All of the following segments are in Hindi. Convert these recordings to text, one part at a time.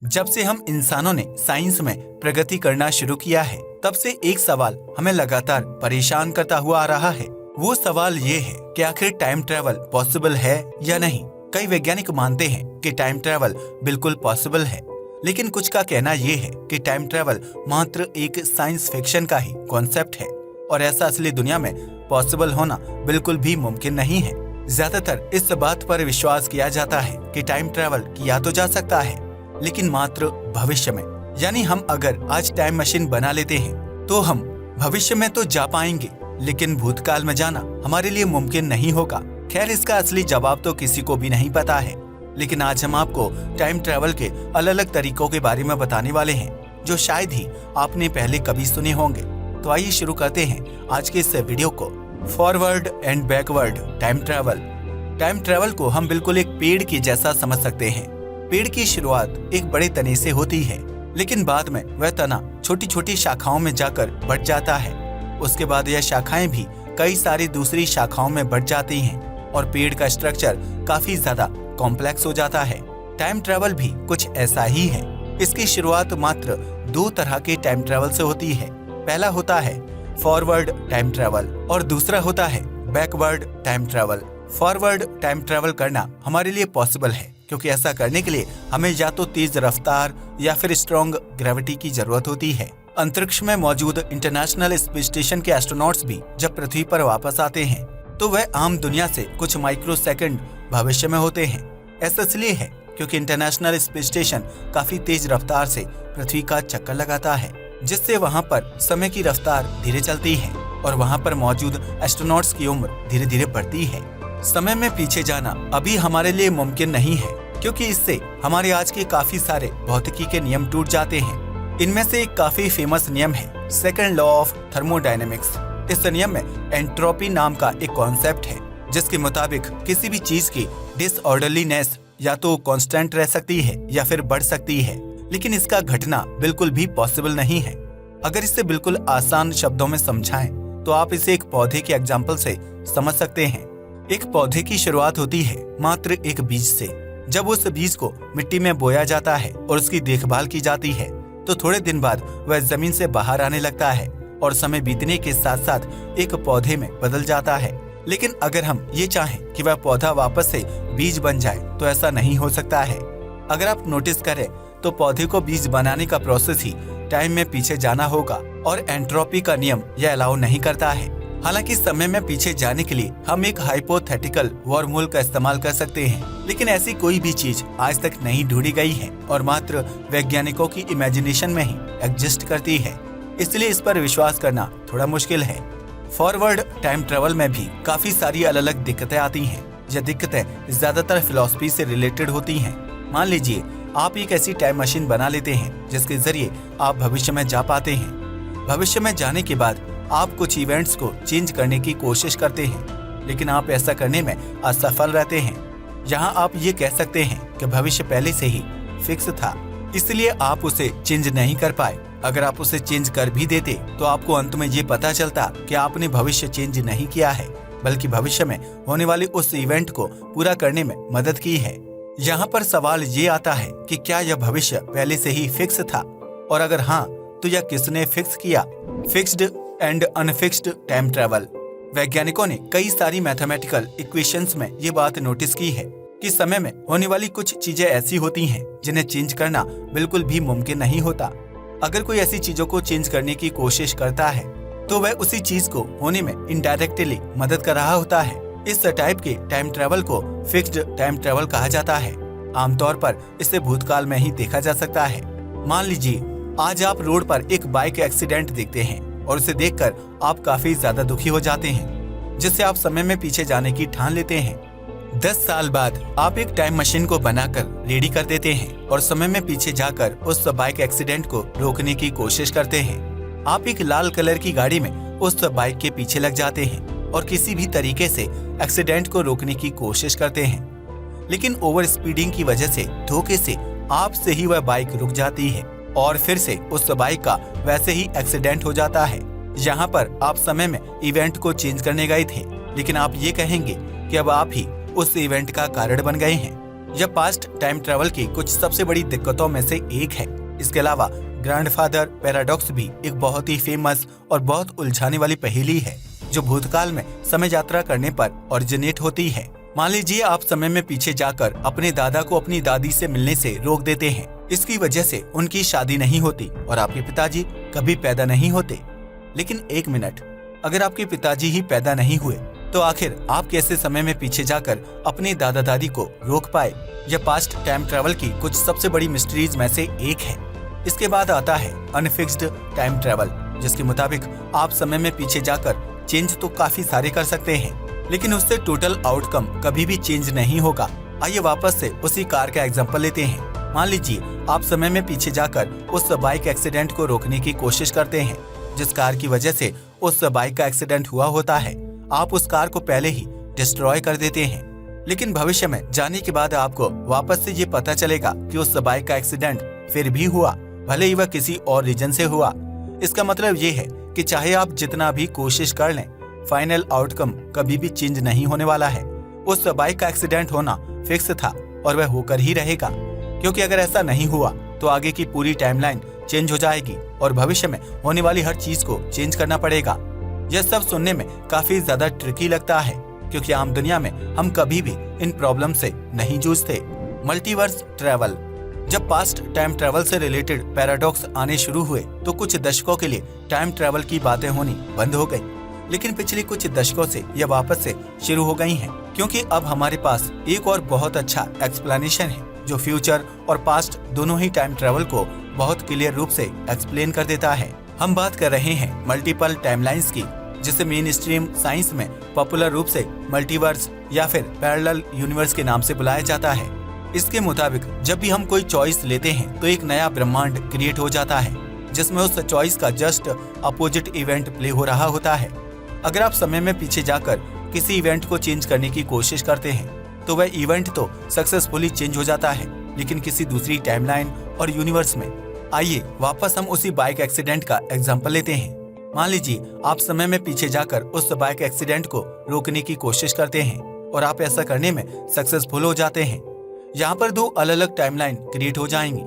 जब से हम इंसानों ने साइंस में प्रगति करना शुरू किया है, तब से एक सवाल हमें लगातार परेशान करता हुआ आ रहा है। वो सवाल ये है कि आखिर टाइम ट्रैवल पॉसिबल है या नहीं। कई वैज्ञानिक मानते हैं कि टाइम ट्रैवल बिल्कुल पॉसिबल है, लेकिन कुछ का कहना ये है कि टाइम ट्रैवल मात्र एक साइंस फिक्शन का ही कॉन्सेप्ट है और ऐसा असली दुनिया में पॉसिबल होना बिल्कुल भी मुमकिन नहीं है। ज्यादातर इस बात पर विश्वास किया जाता है कि टाइम ट्रैवल किया तो जा सकता है, लेकिन मात्र भविष्य में। यानी हम अगर आज टाइम मशीन बना लेते हैं तो हम भविष्य में तो जा पाएंगे, लेकिन भूतकाल में जाना हमारे लिए मुमकिन नहीं होगा। खैर, इसका असली जवाब तो किसी को भी नहीं पता है, लेकिन आज हम आपको टाइम ट्रैवल के अलग अलग तरीकों के बारे में बताने वाले हैं, जो शायद ही आपने पहले कभी सुने होंगे। तो आइए शुरू करते हैं आज के इस वीडियो को। Forward and backward time travel. Time travel को हम बिल्कुल एक पेड़ के जैसा समझ सकते हैं। पेड़ की शुरुआत एक बड़े तने से होती है, लेकिन बाद में वह तना छोटी छोटी शाखाओं में जाकर बढ़ जाता है। उसके बाद यह शाखाएं भी कई सारी दूसरी शाखाओं में बढ़ जाती हैं और पेड़ का स्ट्रक्चर काफी ज्यादा कॉम्प्लेक्स हो जाता है। टाइम ट्रैवल भी कुछ ऐसा ही है। इसकी शुरुआत मात्र दो तरह के टाइम ट्रैवल से होती है। पहला होता है फॉरवर्ड टाइम ट्रैवल और दूसरा होता है backward time travel. Forward time travel करना हमारे लिए पॉसिबल है, क्योंकि ऐसा करने के लिए हमें या तो तेज रफ्तार या फिर स्ट्रॉन्ग ग्रेविटी की जरूरत होती है। अंतरिक्ष में मौजूद इंटरनेशनल स्पेस स्टेशन के एस्ट्रोनॉट्स भी जब पृथ्वी पर वापस आते हैं तो वह आम दुनिया से कुछ माइक्रो सेकंड भविष्य में होते हैं। ऐसा इसलिए है क्योंकि इंटरनेशनल स्पेस स्टेशन काफी तेज रफ्तार से पृथ्वी का चक्कर लगाता है, जिससे वहाँ पर समय की रफ्तार धीरे चलती है और वहाँ पर मौजूद एस्ट्रोनॉट्स की उम्र धीरे धीरे बढ़ती है। समय में पीछे जाना अभी हमारे लिए मुमकिन नहीं है, क्योंकि इससे हमारे आज के काफी सारे भौतिकी के नियम टूट जाते हैं। इनमें से एक काफी फेमस नियम है सेकंड लॉ ऑफ थर्मोडायनेमिक्स। इस नियम में एंट्रोपी नाम का एक कॉन्सेप्ट है, जिसके मुताबिक किसी भी चीज की डिसऑर्डरलीनेस या तो कांस्टेंट रह सकती है या फिर बढ़ सकती है, लेकिन इसका घटना बिल्कुल भी पॉसिबल नहीं है। अगर इसे बिल्कुल आसान शब्दों में समझाएं तो आप इसे एक पौधे के एग्जाम्पल से समझ सकते हैं। एक पौधे की शुरुआत होती है मात्र एक बीज से। जब उस बीज को मिट्टी में बोया जाता है और उसकी देखभाल की जाती है तो थोड़े दिन बाद वह जमीन से बाहर आने लगता है और समय बीतने के साथ साथ एक पौधे में बदल जाता है। लेकिन अगर हम ये चाहें कि वह पौधा वापस से बीज बन जाए तो ऐसा नहीं हो सकता है। अगर आप नोटिस करें तो पौधे को बीज बनाने का प्रोसेस ही टाइम में पीछे जाना होगा और एंट्रोपी का नियम यह अलाउ नहीं करता है। हालांकि समय में पीछे जाने के लिए हम एक हाइपोथेटिकल वर्महोल का इस्तेमाल कर सकते हैं, लेकिन ऐसी कोई भी चीज आज तक नहीं ढूंढी गई है और मात्र वैज्ञानिकों की इमेजिनेशन में ही एग्जिस्ट करती है, इसलिए इस पर विश्वास करना थोड़ा मुश्किल है। फॉरवर्ड टाइम ट्रेवल में भी काफी सारी अलग अलग दिक्कतें आती हैं। यह दिक्कतें ज्यादातर फिलॉसफी से रिलेटेड होती हैं। मान लीजिए आप एक ऐसी टाइम मशीन बना लेते हैं जिसके जरिए आप भविष्य में जा पाते हैं। भविष्य में जाने के बाद आप कुछ इवेंट्स को चेंज करने की कोशिश करते हैं, लेकिन आप ऐसा करने में असफल रहते हैं। यहाँ आप ये कह सकते हैं कि भविष्य पहले से ही फिक्स था, इसलिए आप उसे चेंज नहीं कर पाए। अगर आप उसे चेंज कर भी देते तो आपको अंत में ये पता चलता कि आपने भविष्य चेंज नहीं किया है, बल्कि भविष्य में होने वाले उस इवेंट को पूरा करने में मदद की है। यहाँ पर सवाल ये आता है कि क्या यह भविष्य पहले से ही फिक्स था, और अगर हाँ तो यह किसने फिक्स किया। Fixed and unfixed time travel. वैज्ञानिकों ने कई सारी मैथमेटिकल इक्वेशंस में ये बात नोटिस की है कि समय में होने वाली कुछ चीजें ऐसी होती हैं जिन्हें चेंज करना बिल्कुल भी मुमकिन नहीं होता। अगर कोई ऐसी चीजों को चेंज करने की कोशिश करता है तो वह उसी चीज को होने में इनडायरेक्टली मदद कर रहा होता है। इस टाइप के टाइम ट्रैवल को फिक्स्ड टाइम ट्रैवल कहा जाता है। आमतौर पर इसे भूतकाल में ही देखा जा सकता है। मान लीजिए आज आप रोड पर एक बाइक एक्सीडेंट देखते हैं और उसे देखकर आप काफी ज्यादा दुखी हो जाते हैं, जिससे आप समय में पीछे जाने की ठान लेते हैं। 10 साल बाद आप एक टाइम मशीन को बनाकर रेडी कर देते हैं और समय में पीछे जाकर उस बाइक एक्सीडेंट को रोकने की कोशिश करते हैं। आप एक लाल कलर की गाड़ी में उस बाइक के पीछे लग जाते हैं और किसी भी तरीके से एक्सीडेंट को रोकने की कोशिश करते हैं, लेकिन ओवर स्पीडिंग की वजह से धोखे से आपसे ही वह बाइक रुक जाती है और फिर से उस बाइक का वैसे ही एक्सीडेंट हो जाता है। यहाँ पर आप समय में इवेंट को चेंज करने गए थे, लेकिन आप ये कहेंगे कि अब आप ही उस इवेंट का कारण बन गए हैं। यह पास्ट टाइम ट्रेवल की कुछ सबसे बड़ी दिक्कतों में से एक है। इसके अलावा ग्रैंडफादर पैराडॉक्स भी एक बहुत ही फेमस और बहुत उलझाने वाली पहेली है, जो भूतकाल में समय यात्रा करने पर ओरिजिनेट होती है। मान लीजिए आप समय में पीछे जाकर अपने दादा को अपनी दादी से मिलने से रोक देते हैं। इसकी वजह से उनकी शादी नहीं होती और आपके पिताजी कभी पैदा नहीं होते। लेकिन एक मिनट, अगर आपके पिताजी ही पैदा नहीं हुए तो आखिर आप कैसे समय में पीछे जाकर अपने दादा दादी को रोक पाए? यह पास्ट टाइम ट्रेवल की कुछ सबसे बड़ी मिस्ट्रीज में से एक है। इसके बाद आता है अनफिक्स्ड टाइम ट्रेवल, जिसके मुताबिक आप समय में पीछे जाकर चेंज तो काफी सारे कर सकते हैं, लेकिन उससे टोटल आउटकम कभी भी चेंज नहीं होगा। आइए वापस से उसी कार का एग्जांपल लेते हैं। मान लीजिए आप समय में पीछे जाकर उस बाइक एक्सीडेंट को रोकने की कोशिश करते हैं, जिस कार की वजह से उस बाइक का एक्सीडेंट हुआ होता है। आप उस कार को पहले ही डिस्ट्रॉय कर देते हैं, लेकिन भविष्य में जाने के बाद आपको वापस से ये पता चलेगा कि उस बाइक का एक्सीडेंट फिर भी हुआ, भले ही वह किसी और रीजन से हुआ। इसका मतलब ये है कि चाहे आप जितना भी कोशिश कर लें, फाइनल आउटकम कभी भी चेंज नहीं होने वाला है। उस बाइक का एक्सीडेंट होना फिक्स था और वह होकर ही रहेगा, क्योंकि अगर ऐसा नहीं हुआ तो आगे की पूरी टाइमलाइन चेंज हो जाएगी और भविष्य में होने वाली हर चीज को चेंज करना पड़ेगा। यह सब सुनने में काफी ज्यादा ट्रिकी लगता है, क्योंकि आम दुनिया में हम कभी भी इन प्रॉब्लम से नहीं जूझते। Multiverse travel. जब पास्ट टाइम ट्रैवल से रिलेटेड पैराडॉक्स आने शुरू हुए तो कुछ दशकों के लिए टाइम ट्रैवल की बातें होनी बंद हो गई, लेकिन पिछले कुछ दशकों से यह वापस से शुरू हो गई हैं, क्योंकि अब हमारे पास एक और बहुत अच्छा एक्सप्लेनेशन है जो फ्यूचर और पास्ट दोनों ही टाइम ट्रैवल को बहुत क्लियर रूप से एक्सप्लेन कर देता है। हम बात कर रहे हैं मल्टीपल टाइमलाइंस की, जिसे मेन स्ट्रीम साइंस में पॉपुलर रूप से मल्टीवर्स या फिर पैरेलल यूनिवर्स के नाम से बुलाया जाता है। इसके मुताबिक जब भी हम कोई चॉइस लेते हैं तो एक नया ब्रह्मांड क्रिएट हो जाता है, जिसमें उस चॉइस का जस्ट अपोजिट इवेंट प्ले हो रहा होता है। अगर आप समय में पीछे जाकर किसी इवेंट को चेंज करने की कोशिश करते हैं तो वह इवेंट तो सक्सेसफुली चेंज हो जाता है, लेकिन किसी दूसरी टाइमलाइन और यूनिवर्स में। आइए वापस हम उसी बाइक एक्सीडेंट का एग्जांपल लेते हैं। मान लीजिए आप समय में पीछे जाकर उस बाइक एक्सीडेंट को रोकने की कोशिश करते हैं और आप ऐसा करने में सक्सेसफुल हो जाते हैं। यहाँ पर दो अलग अलग टाइमलाइन क्रिएट हो जाएंगी।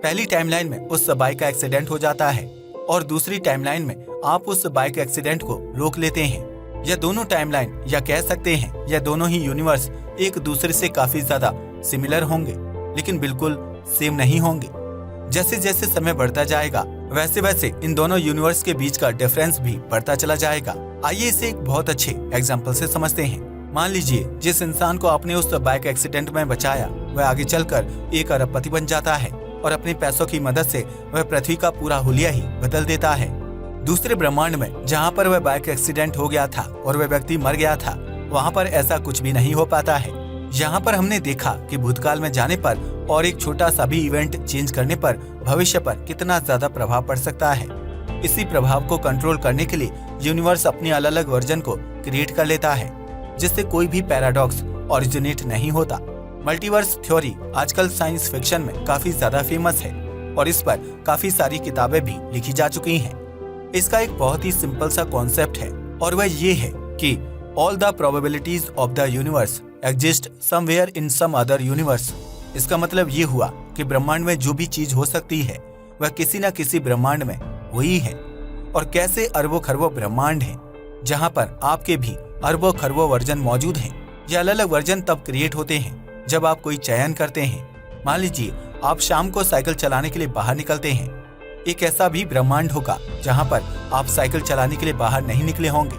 पहली टाइमलाइन में उस बाइक का एक्सीडेंट हो जाता है और दूसरी टाइमलाइन में आप उस बाइक एक्सीडेंट को रोक लेते हैं। यह दोनों टाइमलाइन, या कह सकते हैं यह दोनों ही यूनिवर्स एक दूसरे से काफी ज्यादा सिमिलर होंगे, लेकिन बिल्कुल सेम नहीं होंगे। जैसे जैसे समय बढ़ता जाएगा वैसे वैसे इन दोनों यूनिवर्स के बीच का डिफरेंस भी बढ़ता चला जाएगा। आइए इसे एक बहुत अच्छे एग्जाम्पल से समझते हैं। मान लीजिए जिस इंसान को आपने उस बाइक एक्सीडेंट में बचाया वह आगे चलकर 1 अरबपति बन जाता है और अपने पैसों की मदद से वह पृथ्वी का पूरा हुलिया ही बदल देता है। दूसरे ब्रह्मांड में जहाँ पर वह बाइक एक्सीडेंट हो गया था और वह व्यक्ति मर गया था, वहाँ पर ऐसा कुछ भी नहीं हो पाता है। यहाँ पर हमने देखा कि भूतकाल में जाने पर और एक छोटा सा भी इवेंट चेंज करने पर भविष्य पर कितना ज्यादा प्रभाव पड़ सकता है। इसी प्रभाव को कंट्रोल करने के लिए यूनिवर्स अपनी अलग अलग वर्जन को क्रिएट कर लेता है, जिससे कोई भी पैराडॉक्स ओरिजिनेट नहीं होता। मल्टीवर्स थ्योरी आजकल साइंस फिक्शन में काफी ज्यादा फेमस है और इस पर काफी सारी किताबें भी लिखी जा चुकी हैं। इसका एक बहुत ही सिंपल सा कॉन्सेप्ट है और वह ये है कि all the probabilities of the universe exist somewhere in some other universe. इसका मतलब ये हुआ कि ब्रह्मांड में जो भी चीज हो सकती है वह किसी न किसी ब्रह्मांड में हुई है। और कैसे अरबों खरबों ब्रह्मांड हैं जहाँ पर आपके भी अरबों खरबों वर्जन मौजूद हैं। ये अलग अलग वर्जन तब क्रिएट होते हैं जब आप कोई चयन करते हैं। मान लीजिए आप शाम को साइकिल चलाने के लिए बाहर निकलते हैं। एक ऐसा भी ब्रह्मांड होगा जहाँ पर आप साइकिल चलाने के लिए बाहर नहीं निकले होंगे।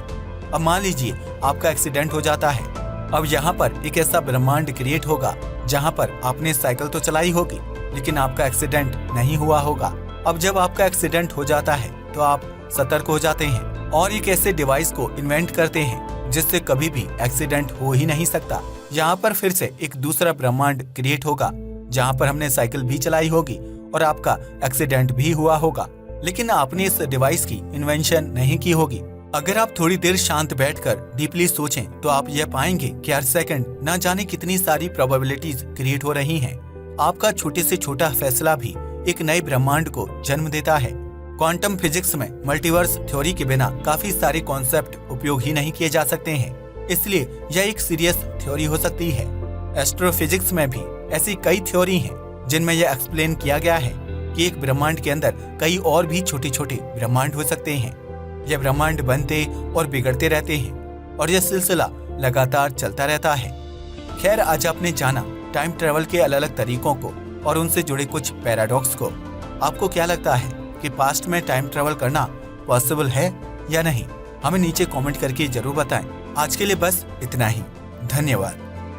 अब मान लीजिए आपका एक्सीडेंट हो जाता है। अब यहाँ पर एक ऐसा ब्रह्मांड क्रिएट होगा जहाँ पर आपने साइकिल तो चलाई होगी, लेकिन आपका एक्सीडेंट नहीं हुआ होगा। अब जब आपका एक्सीडेंट हो जाता है तो आप सतर्क हो जाते हैं और एक ऐसे डिवाइस को इन्वेंट करते हैं जिससे कभी भी एक्सीडेंट हो ही नहीं सकता। यहाँ पर फिर से एक दूसरा ब्रह्मांड क्रिएट होगा जहाँ पर हमने साइकिल भी चलाई होगी और आपका एक्सीडेंट भी हुआ होगा, लेकिन आपने इस डिवाइस की इन्वेंशन नहीं की होगी। अगर आप थोड़ी देर शांत बैठकर डीपली सोचें तो आप यह पाएंगे कि हर सेकंड न जाने कितनी सारी प्रोबेबिलिटीज क्रिएट हो रही हैं। आपका छोटे से छोटा फैसला भी एक नए ब्रह्मांड को जन्म देता है। क्वांटम फिजिक्स में मल्टीवर्स थ्योरी के बिना काफी सारे कॉन्सेप्ट उपयोग ही नहीं किए जा सकते हैं, इसलिए यह एक सीरियस थ्योरी हो सकती है। एस्ट्रोफिजिक्स में भी ऐसी कई थ्योरी हैं जिनमें यह एक्सप्लेन किया गया है कि एक ब्रह्मांड के अंदर कई और भी छोटे छोटे ब्रह्मांड हो सकते हैं। यह ब्रह्मांड बनते और बिगड़ते रहते हैं और यह सिलसिला लगातार चलता रहता है। खैर, आज आपने जाना टाइम ट्रेवल के अलग अलग तरीकों को और उनसे जुड़े कुछ पैराडॉक्स को। आपको क्या लगता है कि पास्ट में टाइम ट्रेवल करना पॉसिबल है या नहीं? हमें नीचे कमेंट करके जरूर बताएं। आज के लिए बस इतना ही। धन्यवाद।